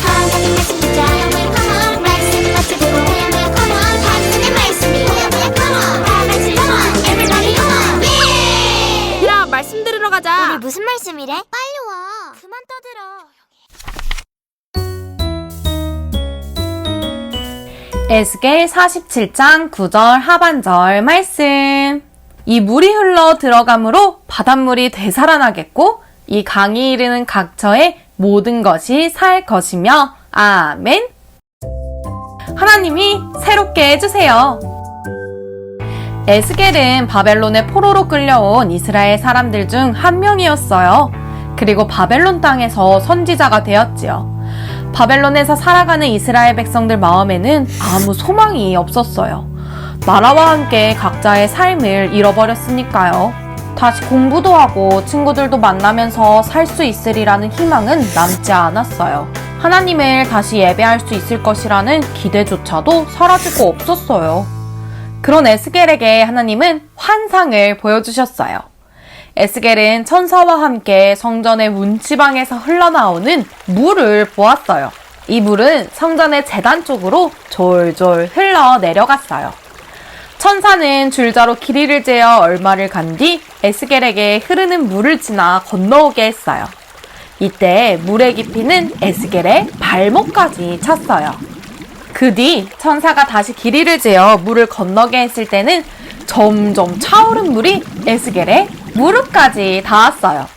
하나님 말씀 듣자 컴온 말씀 같이 보고 컴온 하나님의 말씀이 컴온 다같이 컴온 everybody 컴온 예! 얘들아, 말씀 들으러 가자. 우리 무슨 말씀이래? 빨리 와 그만 떠들어 에스겔 47장 9절 하반절 말씀. 이 물이 흘러 들어가므로 바닷물이 되살아나겠고 이 강이 이르는 각처에 모든 것이 살 것이며 아멘. 하나님이 새롭게 해주세요. 에스겔은 바벨론의 포로로 끌려온 이스라엘 사람들 중 한 명이었어요. 그리고 바벨론 땅에서 선지자가 되었지요. 바벨론에서 살아가는 이스라엘 백성들 마음에는 아무 소망이 없었어요. 나라와 함께 각자의 삶을 잃어버렸으니까요. 다시 공부도 하고 친구들도 만나면서 살 수 있으리라는 희망은 남지 않았어요. 하나님을 다시 예배할 수 있을 것이라는 기대조차도 사라지고 없었어요. 그런 에스겔에게 하나님은 환상을 보여주셨어요. 에스겔은 천사와 함께 성전의 문지방에서 흘러나오는 물을 보았어요. 이 물은 성전의 제단 쪽으로 졸졸 흘러 내려갔어요. 천사는 줄자로 길이를 재어 얼마를 간 뒤 에스겔에게 흐르는 물을 지나 건너오게 했어요. 이때 물의 깊이는 에스겔의 발목까지 찼어요. 그 뒤 천사가 다시 길이를 재어 물을 건너게 했을 때는 점점 차오른 물이 에스겔의 무릎까지 닿았어요.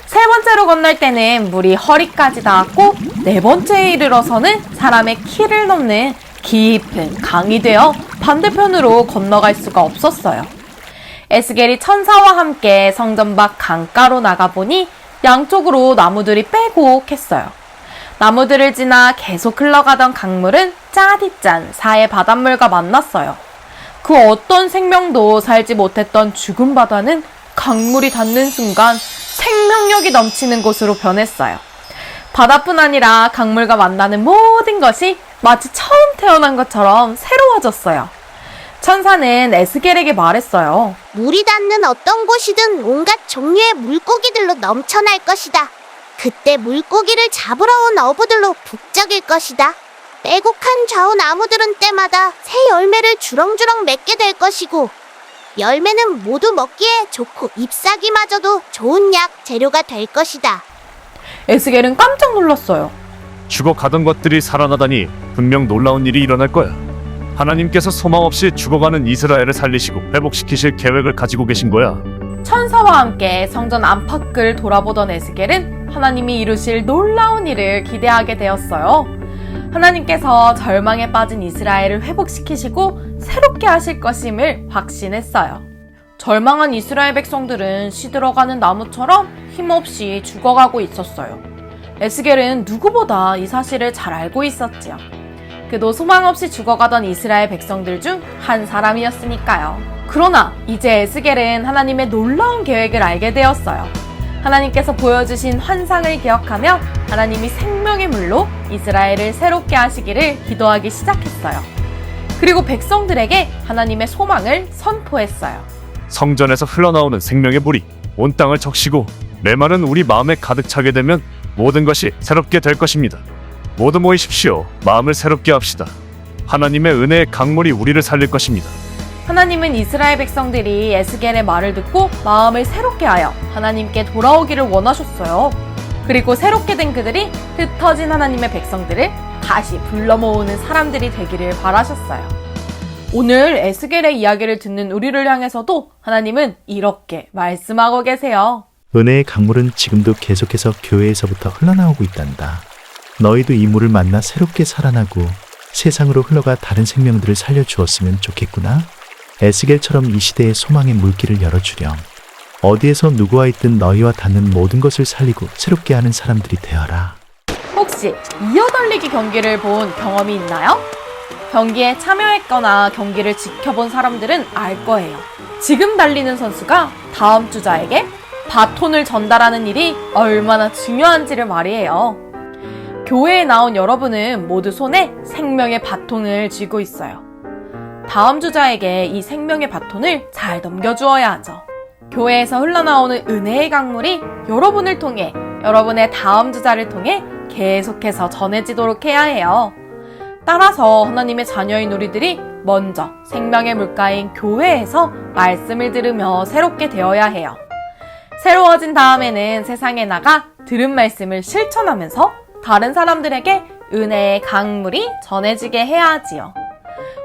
세 번째로 건널 때는 물이 허리까지 닿았고 네 번째에 이르러서는 사람의 키를 넘는 깊은 강이 되어 반대편으로 건너갈 수가 없었어요. 에스겔이 천사와 함께 성전 밖 강가로 나가보니 양쪽으로 나무들이 빼곡했어요. 나무들을 지나 계속 흘러가던 강물은 짜디짠 사해 바닷물과 만났어요. 그 어떤 생명도 살지 못했던 죽은 바다는 강물이 닿는 순간 생명력이 넘치는 곳으로 변했어요. 바다뿐 아니라 강물과 만나는 모든 것이 마치 처음 태어난 것처럼 새로워졌어요. 천사는 에스겔에게 말했어요. 물이 닿는 어떤 곳이든 온갖 종류의 물고기들로 넘쳐날 것이다. 그때 물고기를 잡으러 온 어부들로 북적일 것이다. 빼곡한 좌우 나무들은 때마다 새 열매를 주렁주렁 맺게 될 것이고 열매는 모두 먹기에 좋고 잎사귀마저도 좋은 약 재료가 될 것이다. 에스겔은 깜짝 놀랐어요. 죽어가던 것들이 살아나다니 분명 놀라운 일이 일어날 거야. 하나님께서 소망 없이 죽어가는 이스라엘을 살리시고 회복시키실 계획을 가지고 계신 거야. 천사와 함께 성전 안팎을 돌아보던 에스겔은 하나님이 이루실 놀라운 일을 기대하게 되었어요. 하나님께서 절망에 빠진 이스라엘을 회복시키시고 새롭게 하실 것임을 확신했어요. 절망한 이스라엘 백성들은 시들어가는 나무처럼 힘없이 죽어가고 있었어요. 에스겔은 누구보다 이 사실을 잘 알고 있었지요. 그도 소망 없이 죽어가던 이스라엘 백성들 중 한 사람이었으니까요. 그러나 이제 에스겔은 하나님의 놀라운 계획을 알게 되었어요. 하나님께서 보여주신 환상을 기억하며 하나님이 생명의 물로 이스라엘을 새롭게 하시기를 기도하기 시작했어요. 그리고 백성들에게 하나님의 소망을 선포했어요. 성전에서 흘러나오는 생명의 물이 온 땅을 적시고 메마른 우리 마음에 가득 차게 되면 모든 것이 새롭게 될 것입니다. 모두 모이십시오. 마음을 새롭게 합시다. 하나님의 은혜의 강물이 우리를 살릴 것입니다. 하나님은 이스라엘 백성들이 에스겔의 말을 듣고 마음을 새롭게 하여 하나님께 돌아오기를 원하셨어요. 그리고 새롭게 된 그들이 흩어진 하나님의 백성들을 다시 불러 모으는 사람들이 되기를 바라셨어요. 오늘 에스겔의 이야기를 듣는 우리를 향해서도 하나님은 이렇게 말씀하고 계세요. 은혜의 강물은 지금도 계속해서 교회에서부터 흘러나오고 있단다. 너희도 이 물을 만나 새롭게 살아나고 세상으로 흘러가 다른 생명들을 살려주었으면 좋겠구나. 에스겔처럼 이 시대의 소망의 물길을 열어주렴. 어디에서 누구와 있든 너희와 닿는 모든 것을 살리고 새롭게 하는 사람들이 되어라. 혹시 이어달리기 경기를 본 경험이 있나요? 경기에 참여했거나 경기를 지켜본 사람들은 알 거예요. 지금 달리는 선수가 다음 주자에게 바톤을 전달하는 일이 얼마나 중요한지를 말이에요. 교회에 나온 여러분은 모두 손에 생명의 바톤을 쥐고 있어요. 다음 주자에게 이 생명의 바톤을 잘 넘겨주어야 하죠. 교회에서 흘러나오는 은혜의 강물이 여러분을 통해, 여러분의 다음 주자를 통해 계속해서 전해지도록 해야 해요. 따라서 하나님의 자녀인 우리들이 먼저 생명의 물가인 교회에서 말씀을 들으며 새롭게 되어야 해요. 새로워진 다음에는 세상에 나가 들은 말씀을 실천하면서 다른 사람들에게 은혜의 강물이 전해지게 해야 하지요.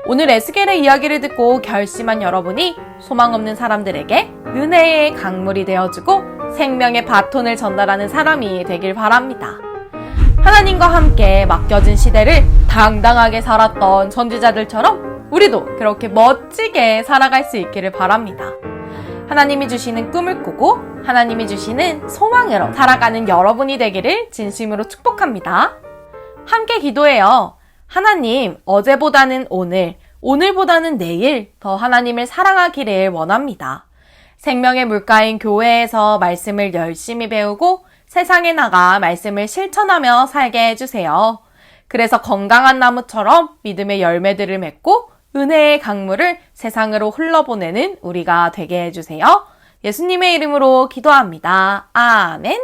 오늘 에스겔의 이야기를 듣고 결심한 여러분이 소망 없는 사람들에게 은혜의 강물이 되어주고 생명의 바톤을 전달하는 사람이 되길 바랍니다. 하나님과 함께 맡겨진 시대를 당당하게 살았던 선지자들처럼 우리도 그렇게 멋지게 살아갈 수 있기를 바랍니다. 하나님이 주시는 꿈을 꾸고 하나님이 주시는 소망으로 살아가는 여러분이 되기를 진심으로 축복합니다. 함께 기도해요. 하나님, 어제보다는 오늘, 오늘보다는 내일 더 하나님을 사랑하기를 원합니다. 생명의 물가인 교회에서 말씀을 열심히 배우고 세상에 나가 말씀을 실천하며 살게 해주세요. 그래서 건강한 나무처럼 믿음의 열매들을 맺고 은혜의 강물을 세상으로 흘러보내는 우리가 되게 해주세요. 예수님의 이름으로 기도합니다. 아멘.